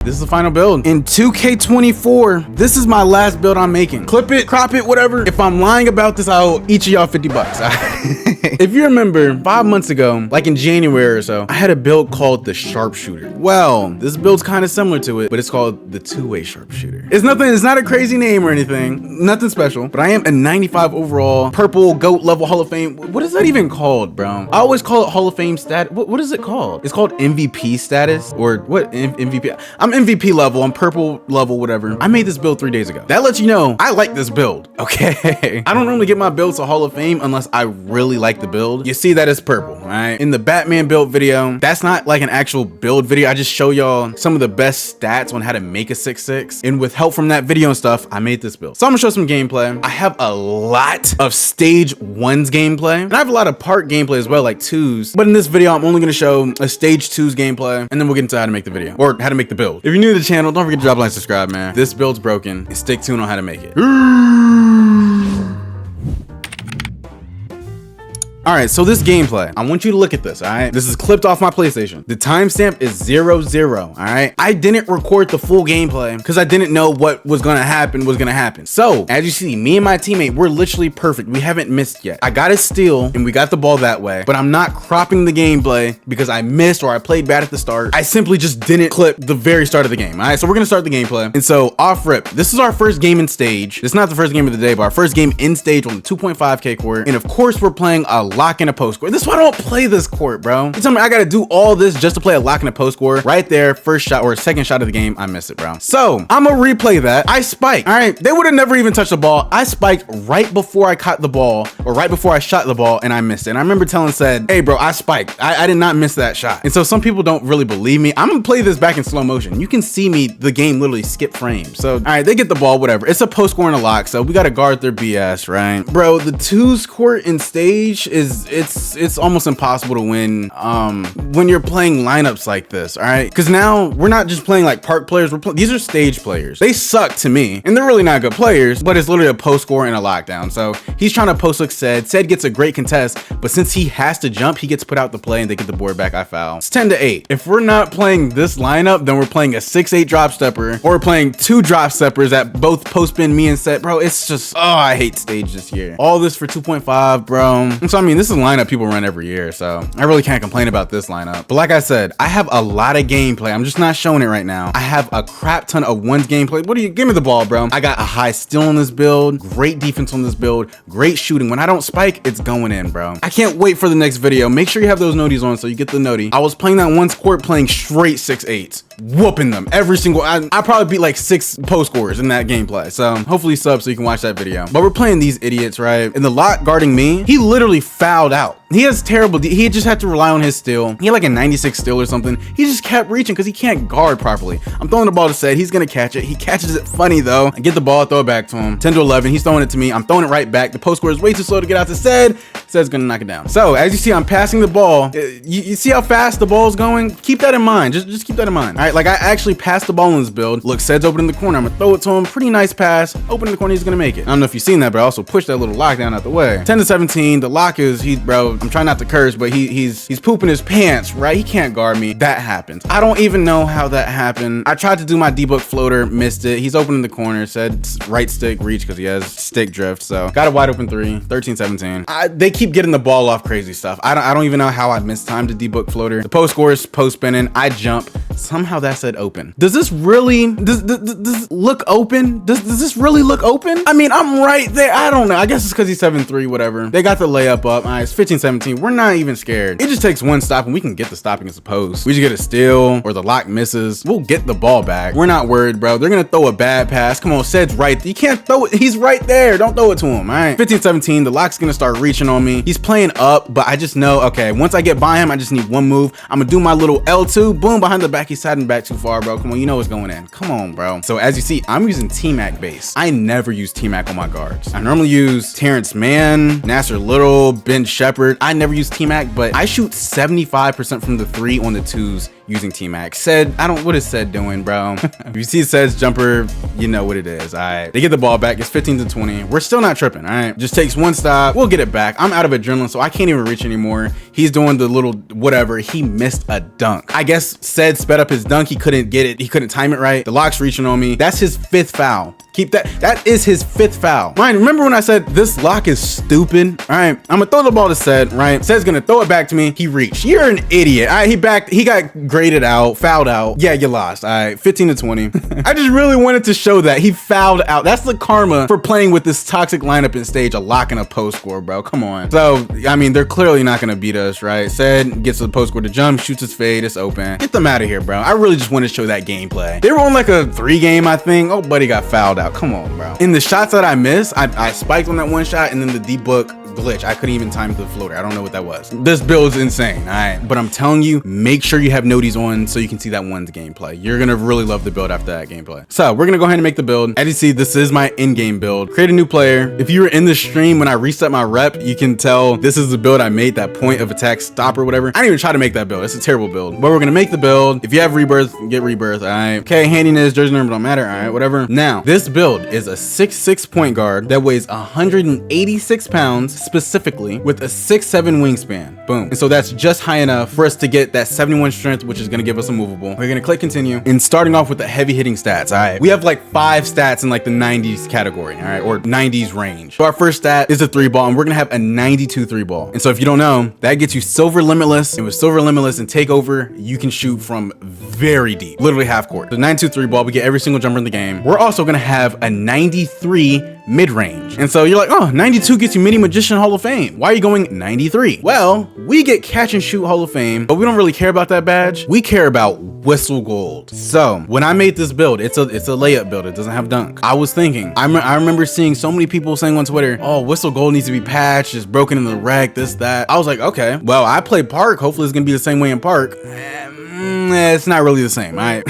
This is the final build. In 2K24, this is my last build I'm making. Clip it, crop it, whatever. If I'm lying about this, I owe each of y'all 50 bucks. If you remember, 5 months ago, like in January or so, I had a build called the Sharpshooter. Well, this build's kind of similar to it, but it's called the two-way Sharpshooter. It's not a crazy name or anything, nothing special, but I am a 95 overall, purple GOAT level Hall of Fame. What is that even called, bro? I always call it Hall of Fame stat. What is it called? It's called MVP status or what? MVP. I'm MVP level, I'm purple level, whatever. I made this build 3 days ago. That lets you know I like this build, okay? I don't normally get my builds to Hall of Fame unless I really like the build. You see that it's purple, right? In the Batman build video, that's not like an actual build video. I just show y'all some of the best stats on how to make a 6'6", and with help from that video and stuff, I made this build. So I'm gonna show some gameplay. I have a lot of stage 1's gameplay, and I have a lot of part gameplay as well, like 2's, but in this video, I'm only gonna show a stage 2's gameplay, and then we'll get into how to make the video, or how to make the build. If you're new to the channel, don't forget to drop a like, subscribe, man. This build's broken, and stick tuned on how to make it. All right, so this gameplay, I want you to look at this, all right? This is clipped off my PlayStation. The timestamp is 00, all right? I didn't record the full gameplay because I didn't know what was gonna happen. So, as you see, me and my teammate, we're literally perfect. We haven't missed yet. I got a steal, and we got the ball that way, but I'm not cropping the gameplay because I missed or I played bad at the start. I simply just didn't clip the very start of the game, all right? So we're gonna start the gameplay. And so, off rip, this is our first game in stage. It's not the first game of the day, but our first game in stage on the 2.5K court. And of course, we're playing a lock and a post court. This is why I don't play this court, bro. You tell me I gotta do all this just to play a lock and a post court. Right there, first shot or second shot of the game, I miss it, bro. So I'm gonna replay that. I spiked. All right, they would have never even touched the ball. I spiked right before I caught the ball, or right before I shot the ball, and I missed it. And I remember telling said, hey, bro, I spiked. I did not miss that shot. And so some people don't really believe me. I'm gonna play this back in slow motion. You can see me, the game literally skip frames. So all right, they get the ball, whatever. It's a post score and a lock, so we gotta guard their BS, right? Bro, the 2's court in stage is it's almost impossible to win when you're playing lineups like this, all right? Because now we're not just playing like park players, these are stage players. They suck to me, and they're really not good players, but it's literally a post score and a lockdown. So he's trying to post look Said gets a great contest, but since he has to jump, he gets put out the play and they get the board back. I foul. It's 10-8. If we're not playing this lineup, then we're playing a 6'8" drop stepper, or we're playing 2 drop steppers at both post spin me and set. Bro, it's just, oh, I hate stage this year. All this for 2.5, bro. And so I mean, this is a lineup people run every year, so I really can't complain about this lineup. But like I said, I have a lot of gameplay. I'm just not showing it right now. I have a crap ton of 1's gameplay. What do you, give me the ball, bro. I got a high steal on this build, great defense on this build, great shooting. When I don't spike, it's going in, bro. I can't wait for the next video. Make sure you have those noties on so you get the noti. I was playing that 1's court playing straight 6'8s, whooping them every single, I probably beat like 6 post scores in that gameplay. So hopefully sub so you can watch that video. But we're playing these idiots, right? And the lock guarding me, he literally fouled out. He has terrible, he just had to rely on his steal. He had like a 96 steal or something. He just kept reaching because he can't guard properly. I'm throwing the ball to Said, he's gonna catch it. He catches it funny though. I get the ball, throw it back to him. 10-11, he's throwing it to me. I'm throwing it right back. The post score is way too slow to get out to Said. Said's gonna knock it down. So as you see, I'm passing the ball. You see how fast the ball's going? Keep that in mind, just keep that in mind. All right, like I actually passed the ball in this build. Look, Said's open in the corner. I'm gonna throw it to him. Pretty nice pass. Open in the corner, he's gonna make it. I don't know if you've seen that, but I also pushed that little lockdown out the way. 10-17, the lock is, bro, I'm trying not to curse, but he's pooping his pants, right? He can't guard me. That happens. I don't even know how that happened. I tried to do my D-book floater, missed it. He's open in the corner, said right stick reach because he has stick drift. So got a wide open 3, 13-17. They keep getting the ball off crazy stuff. I don't even know how I missed time to D-book floater. The post score is post spinning. I jump. Somehow that said open. Does this really, does look open? Does this really look open? I mean, I'm right there. I don't know. I guess it's because he's 7'3", whatever. They got the layup up. All right, it's 15-17. We're not even scared. It just takes 1 stop and we can get the stop against the post. We just get a steal or the lock misses. We'll get the ball back. We're not worried, bro. They're gonna throw a bad pass. Come on, Said's right. You can't throw it. He's right there. Don't throw it to him, all right? 15-17, the lock's gonna start reaching on me. He's playing up, but I just know, okay, once I get by him, I just need 1 move. I'm gonna do my little L2, boom, behind the back. He's sliding back too far, bro. Come on, you know what's going in. Come on, bro. So as you see, I'm using T-Mac base. I never use T-Mac on my guards. I normally use Terrence Mann, Nasser Little, Ben Shepherd. I never use T-Mac, but I shoot 75% from the 3 on the 2s using T-Max. Said, what is Said doing, bro? If you see Said's jumper, you know what it is. All right, they get the ball back. It's 15-20. We're still not tripping. All right, just takes one stop. We'll get it back. I'm out of adrenaline, so I can't even reach anymore. He's doing the little whatever. He missed a dunk. I guess Said sped up his dunk. He couldn't get it. He couldn't time it right. The lock's reaching on me. That's his 5th foul. Keep that. That is his 5th foul. Ryan, remember when I said this lock is stupid? All right, I'm gonna throw the ball to Said. Right, Said's gonna throw it back to me. He reached. You're an idiot. All right, he got graded out, fouled out. Yeah, you lost. All right, 15-20. I just really wanted to show that he fouled out. That's the karma for playing with this toxic lineup in stage, a lock and a post score, bro. Come on. So, I mean, they're clearly not gonna beat us, right? Said gets to the post score to jump, shoots his fade, it's open. Get them out of here, bro. I really just want to show that gameplay. They were on like a 3 game, I think. Oh, buddy got fouled out. Come on, bro. In the shots that I missed, I spiked on that one shot, and then the deep book glitch. I couldn't even time the floater. I don't know what that was. This build is insane. All right, but I'm telling you, make sure you have noties on so you can see that one's gameplay. You're gonna really love the build after that gameplay. So we're gonna go ahead and make the build. As you see, this is my in-game build. Create a new player. If you were in the stream when I reset my rep, you can tell this is the build I made, that point of attack stop or whatever. I didn't even try to make that build. It's a terrible build, but we're gonna make the build. If you have rebirth, get rebirth. All right, okay, handiness, jersey number don't matter. All right, whatever. Now this build is a 6'6" point guard that weighs 186 pounds specifically, with a 6'7" wingspan. Boom. And so that's just high enough for us to get that 71 strength, which is gonna give us a movable. We're gonna click continue, and starting off with the heavy hitting stats. All right, we have like 5 stats in like the 90s category, all right, or 90s range. So our first stat is a 3-ball, and we're gonna have a 92 3-ball. And so if you don't know, that gets you silver limitless, and with silver limitless and takeover, you can shoot from very deep, literally half court. The 92 3-ball, we get every single jumper in the game. We're also gonna have a 93 mid-range. And so you're like, oh, 92 gets you Mini Magician Hall of Fame. Why are you going 93? Well, we get Catch and Shoot Hall of Fame, but we don't really care about that badge. We care about Whistle Gold. So when I made this build, it's a layup build. It doesn't have dunk. I was thinking, I remember seeing so many people saying on Twitter, oh, Whistle Gold needs to be patched, it's broken in the rec, this, that. I was like, okay, well, I play Park. Hopefully it's gonna be the same way in Park. It's not really the same, all right?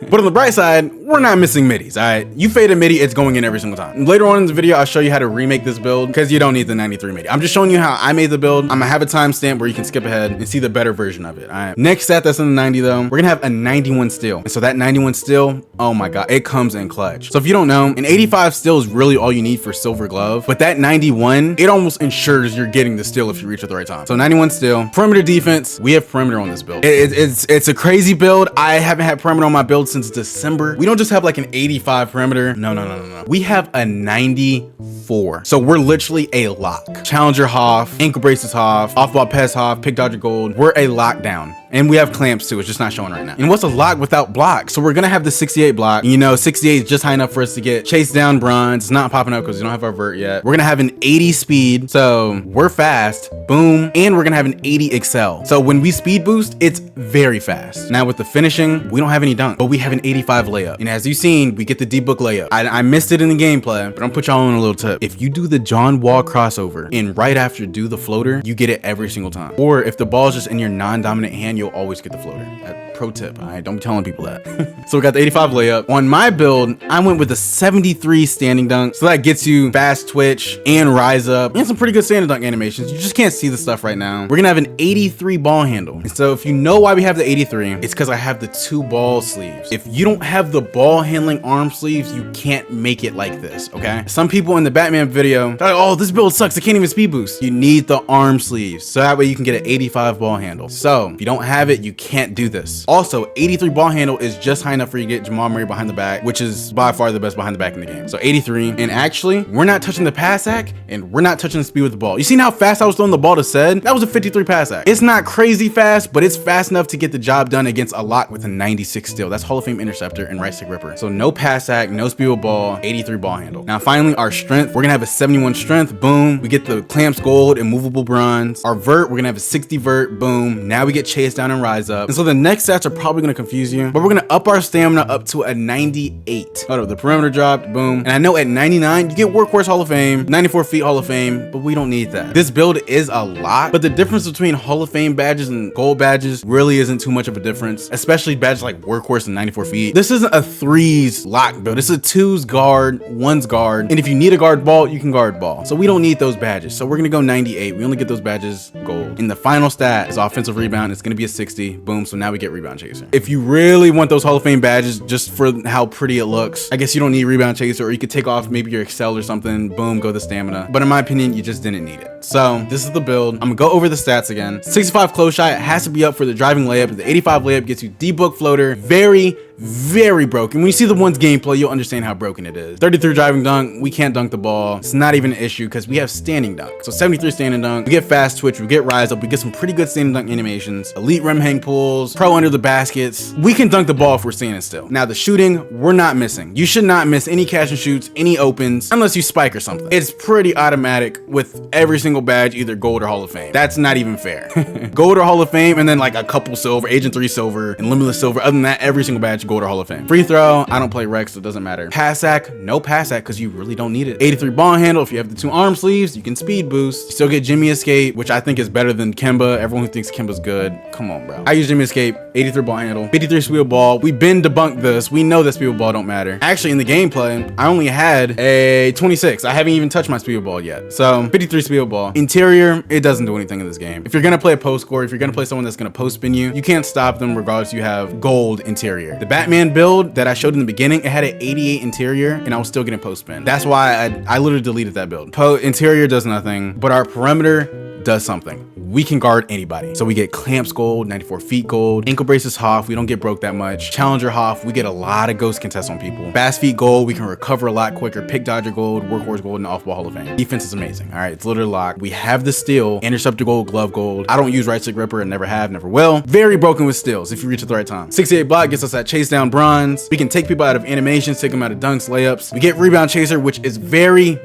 But on the bright side, we're not missing middies, all right? You fade a midi, it's going in every single time. Later on in the video, I'll show you how to remake this build because you don't need the 93 midi. I'm just showing you how I made the build. I'm gonna have a timestamp where you can skip ahead and see the better version of it, all right? Next stat that's in the 90 though, we're gonna have a 91 steal. And so that 91 steal, oh my God, it comes in clutch. So if you don't know, an 85 steal is really all you need for silver glove, but that 91, it almost ensures you're getting the steal if you reach at the right time. So 91 steal, perimeter defense, we have perimeter on this build. It's a crazy build. I haven't had perimeter on my build since December. We don't just have like an 85 perimeter. No. We have a 94. So we're literally a lock. Challenger Hoff, ankle braces Hoff, off ball pass Hoff, pick dodger gold. We're a lockdown. And we have clamps too, it's just not showing right now. And what's a lock without block? So we're gonna have the 68 block. You know, 68 is just high enough for us to get chase down bronze. It's not popping up because we don't have our vert yet. We're gonna have an 80 speed, so we're fast, boom. And we're gonna have an 80 excel. So when we speed boost, it's very fast. Now with the finishing, we don't have any dunk, but we have an 85 layup. And as you've seen, we get the deep book layup. I missed it in the gameplay, but I'm put y'all on a little tip. If you do the John Wall crossover and right after do the floater, you get it every single time. Or if the ball's just in your non-dominant hand, you'll always get the floater. Pro tip, all right? Don't be telling people that. So we got the 85 layup. On my build, I went with a 73 standing dunk. So that gets you fast twitch and rise up and some pretty good standing dunk animations. You just can't see the stuff right now. We're gonna have an 83 ball handle. And so if you know why we have the 83, it's because I have the 2 ball sleeves. If you don't have the ball handling arm sleeves, you can't make it like this, okay? Some people in the Batman video, they're like, oh, this build sucks, I can't even speed boost. You need the arm sleeves. So that way you can get an 85 ball handle. So if you don't have it, you can't do this. Also, 83 ball handle is just high enough for you to get Jamal Murray behind the back, which is by far the best behind the back in the game. So 83, and actually, we're not touching the pass act, and we're not touching the speed with the ball. You seen how fast I was throwing the ball to Said? That was a 53 pass act. It's not crazy fast, but it's fast enough to get the job done against a lock with a 96 steal. That's Hall of Fame interceptor and right stick ripper. So no pass act, no speed with ball, 83 ball handle. Now finally, our strength, we're gonna have a 71 strength, boom. We get the clamps gold and movable bronze. Our vert, we're gonna have a 60 vert, boom. Now we get chase down and rise up. And so the next stats are probably gonna confuse you, but we're gonna up our stamina up to a 98. Hold up, the perimeter dropped, boom. And I know at 99, you get Workhorse Hall of Fame, 94 feet Hall of Fame, but we don't need that. This build is a lot, but the difference between Hall of Fame badges and gold badges really isn't too much of a difference, especially badges like Workhorse and 94 feet. This isn't a 3s lock build. This is a 2s guard, 1s guard. And if you need a guard ball, you can guard ball. So we don't need those badges. So we're gonna go 98. We only get those badges gold. And the final stat is offensive rebound. It's gonna be a 60, boom. So now we get rebound. Rebound Chaser. If you really want those Hall of Fame badges just for how pretty it looks, I guess you don't need Rebound Chaser, or you could take off maybe your Excel or something, boom, go the stamina. But in my opinion, you just didn't need it. So this is the build. I'm gonna go over the stats again. 65 close shot, it has to be up for the driving layup. The 85 layup gets you debook floater. Very broken. When you see the one's gameplay, you'll understand how broken it is. 33 driving dunk, we can't dunk the ball. It's not even an issue because we have standing dunk. So 73 standing dunk, we get fast twitch, we get rise up, we get some pretty good standing dunk animations, elite rim hang pulls, pro under the baskets. We can dunk the ball if we're standing still. Now the shooting, we're not missing. You should not miss any catch and shoots, any opens, unless you spike or something. It's pretty automatic with every single badge, either gold or Hall of Fame. That's not even fair. Gold or Hall of Fame, and then like a couple silver, Agent 3 silver, and limitless silver. Other than that, every single badge, gold or Hall of Fame. Free throw, I don't play Rex, so it doesn't matter. Pass sack, no pass sack because you really don't need it. 83 ball handle, if you have the 2 arm sleeves, you can speed boost. You still get Jimmy Escape, which I think is better than Kemba. Everyone who thinks Kemba's good, come on, bro. I use Jimmy Escape, 83 ball handle, 53 sweep ball. We've been debunked this. We know that sweep ball don't matter. Actually, in the gameplay, I only had a 26. I haven't even touched my sweep ball yet. So 53 sweep ball. Interior, it doesn't do anything in this game. If you're gonna play a post score, if you're gonna play someone that's gonna post spin you, you can't stop them regardless. You have gold interior. The Batman build that I showed in the beginning, it had an 88 interior and I was still getting post spin. That's why I literally deleted that build. Interior does nothing, but our perimeter does something. We can guard anybody. So we get clamps gold, 94 feet gold, ankle braces Hoff, we don't get broke that much. Challenger Hoff, we get a lot of ghost contests on people. Fast feet gold, we can recover a lot quicker. Pick dodger gold, workhorse gold, and off-ball Hall of Fame. Defense is amazing. All right, it's literally locked. We have the steal, interceptor gold, glove gold. I don't use right stick ripper and never have, never will. Very broken with steals if you reach at the right time. 68 block gets us that chase down bronze. We can take people out of animations, take them out of dunks, layups. We get rebound chaser, which is very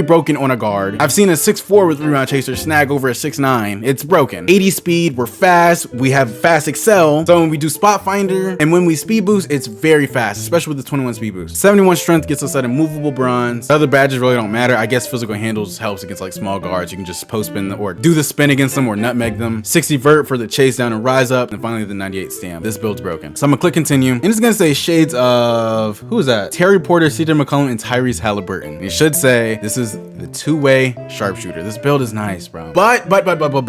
broken on a guard. I've seen a 6'4" with rebound chaser snag over a 6'9". It's broken. 80 speed, we're fast, we have fast excel. So when we do spot finder and when we speed boost, it's very fast, especially with the 21 speed boost. 71 strength gets us that immovable bronze. Other badges really don't matter. I guess physical handles helps against like small guards. You can just post spin or do the spin against them or nutmeg them. 60 vert for the chase down and rise up. And finally the 98 stamp. This build's broken. So I'm gonna click continue. And it's gonna say shades of, who is that? Terry Porter, CJ McCollum, and Tyrese Halliburton. And it should say this is the 2-way sharpshooter. This build is nice, bro. But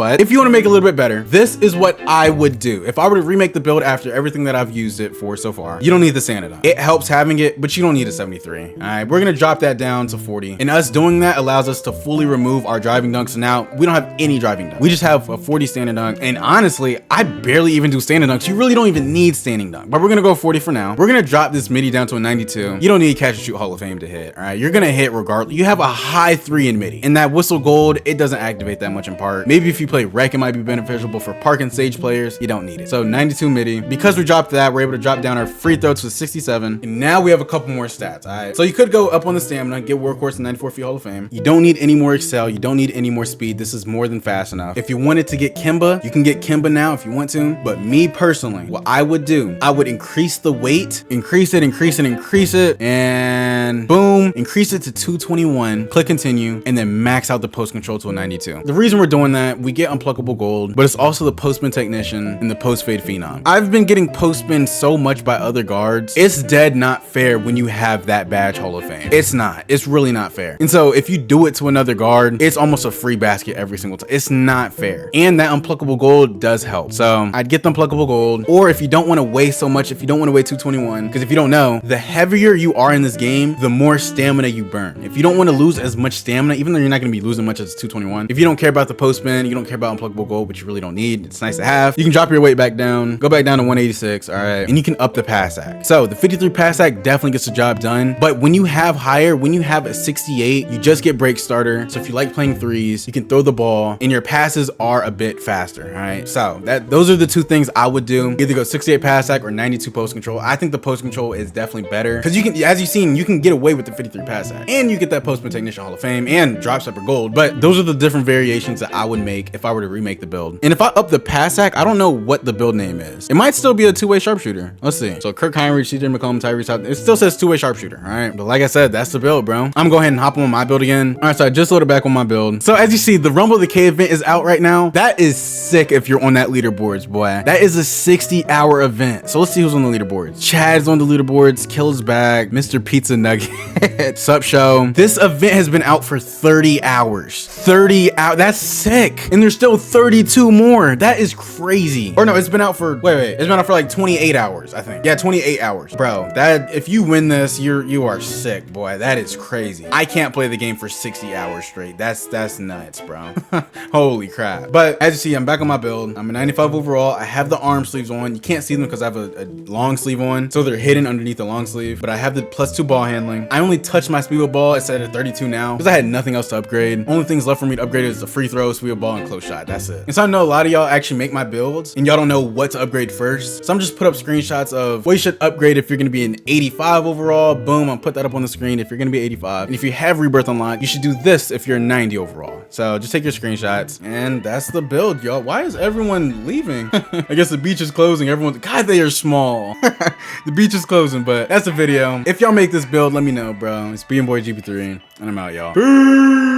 if you want to make it a little bit better, this is what I would do. If I were to remake the build after everything that I've used it for so far, you don't need the Sanity. It helps having it, but you don't need a 73. All right, we're gonna drop that down to 40. And us doing that allows us to fully remove our driving dunks. So now we don't have any driving dunk. We just have a 40 standing dunk. And honestly, I barely even do standing dunks. You really don't even need standing dunk, but we're gonna go 40 for now. We're gonna drop this midi down to a 92. You don't need catch and shoot Hall of Fame to hit. All right, you're gonna hit regardless. You have a high 3 in midi. And that whistle gold, it doesn't activate that much in part. Maybe if you play rec, it might be beneficial, but for park and stage players, you don't need it. So 92 midi. Because we dropped that, we're able to drop down our free throw to 67. And now we have a couple more stats. All right. So you could go up on the stamina, get workhorse and 94 feet Hall of Fame. You don't need any more excel. You don't need any more speed. This is more than fast enough. If you wanted to get Kemba, you can get Kemba now if you want to. But me personally, what I would do, I would increase the weight, increase it, and boom, increase it to 221. Click continue, and then max out the post control to a 92. The reason we're doing that, we get unpluckable gold, but it's also the post spin technician and the post fade phenom. I've been getting post spin so much by other guards. It's dead not fair when you have that badge Hall of Fame. It's not. It's really not fair. And so if you do it to another guard, it's almost a free basket every single time. It's not fair. And that unpluckable gold does help. So I'd get the unpluckable gold, or if you don't want to weigh so much, if you don't want to weigh 221, because if you don't know, the heavier you are in this game, the more stamina you burn. If you don't want to lose as much stamina, even though you're not going to be losing much as 221, if you don't care about the post spin, you don't care about unpluckable gold, which you really don't need, it's nice to have, you can drop your weight back down, go back down to 186, all right, and you can up the pass act. So the 53 pass act definitely gets the job done, but when you have higher, when you have a 68, you just get break starter. So if you like playing threes, you can throw the ball and your passes are a bit faster, all right? So those are the two things I would do. Either go 68 pass act or 92 post control. I think the post control is definitely better because you can, as you've seen, you can get away with the 53 pass act and you get that post spin technician Hall of Fame and drop stepper gold. But those are the different variations that I would make if I were to remake the build. And if I up the pass act, I don't know what the build name is. It might still be a 2-way sharpshooter. Let's see. So Kirk Heinrich, CJ McCollum, Tyrese Halliburton. It still says 2-way sharpshooter. All right. But like I said, that's the build, bro. I'm gonna go ahead and hop on my build again. All right. So I just loaded back on my build. So as you see, the Rumble of the K event is out right now. That is sick if you're on that leaderboards, boy. That is a 60-hour event. So let's see who's on the leaderboards. Chad's on the leaderboards. Kill's back. Mr. Pizza Nugget. Sup, show. This event has been out for 30 hours. 30 hours. That's sick. And there's still 32 more. That is crazy. Or no, it's been out for, wait, it's been out for like 28 hours, I think. Yeah, 28 hours. Bro, that, if you win this, you are sick, boy. That is crazy. I can't play the game for 60 hours straight. That's nuts, bro. Holy crap. But as you see, I'm back on my build. I'm a 95 overall. I have the arm sleeves on. You can't see them because I have a long sleeve on, so they're hidden underneath the long sleeve. But I have the +2 ball handling. I only touched my speed ball. It's at 32 now because I had nothing else to upgrade. Only things left for me to upgrade is the free throw, speed ball, and close shot. That's it. And so I know a lot of y'all actually make my builds and y'all don't know what to upgrade first. So I'm just put up screenshots of what you should upgrade if you're gonna be an 85 overall. Boom, I'll put that up on the screen if you're gonna be 85. And if you have rebirth unlocked, you should do this if you're 90 overall. So just take your screenshots, and that's the build, y'all. Why is everyone leaving? I guess the beach is closing. Everyone's, God, they are small. The beach is closing, but that's the video. If y'all make this build, let me know, bro. It's Boy GP3, and I'm out, y'all. Peace.